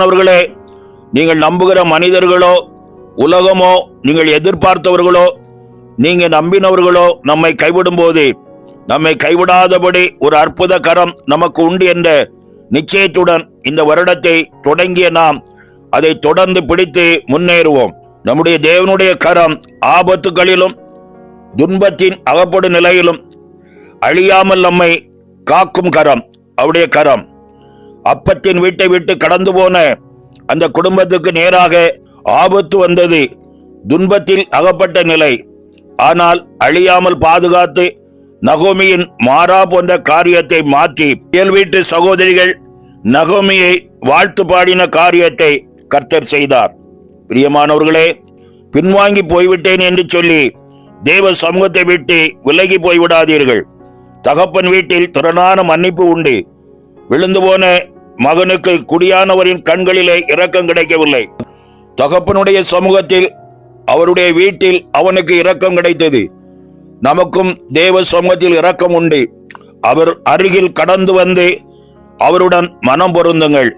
பிரியமானவர்களே, நீங்கள் நம்புகிற மனிதர்களோ உலகமோ, நீங்கள் எதிர்பார்த்தவர்களோ நீங்க நம்பினவர்களோ நம்மை கைவிடும் போது நம்மை கைவிடாதபடி ஒரு அற்புத கரம் நமக்கு உண்டு என்ற நிச்சயத்துடன் இந்த வருடத்தை தொடங்கிய நாம் அதை தொடர்ந்து பிடித்து முன்னேறுவோம். நம்முடைய தேவனுடைய கரம் ஆபத்துகளிலும் துன்பத்தின் அகப்படும் நிலையிலும் அழியாமல் நம்மை காக்கும் கரம். அவருடைய கரம் அப்பத்தின் வீட்டை விட்டு கடந்து போன அந்த குடும்பத்துக்கு நேராக ஆபத்து வந்தது, துன்பத்தில் அகப்பட்ட நிலை. ஆனால் அழியாமல் பாதுகாத்து நகோமியின் மாறா போன்ற காரியத்தை மாற்றி இயல் வீட்டு சகோதரிகள் நகோமியை வாழ்த்து பாடின காரியத்தை கர்த்தர் செய்தார். பிரியமானவர்களே, பின்வாங்கி போய்விட்டேன் என்று சொல்லி தேவ சமூகத்தை விட்டு விலகி போய்விடாதீர்கள். தகப்பன் வீட்டில் திறனான மன்னிப்பு உண்டு. விழுந்து போன மகனுக்கு குடியானவரின் கண்களிலே இரக்கம் கிடைக்கவில்லை. தகப்பனுடைய சமூகத்தில் அவருடைய வீட்டில் அவனுக்கு இரக்கம் கிடைத்தது. நமக்கும் தேவ சமூகத்தில் இரக்கம் உண்டு. அவர் அருகில் கடந்து வந்து அவருடன் மனம் பொருந்துங்கள்.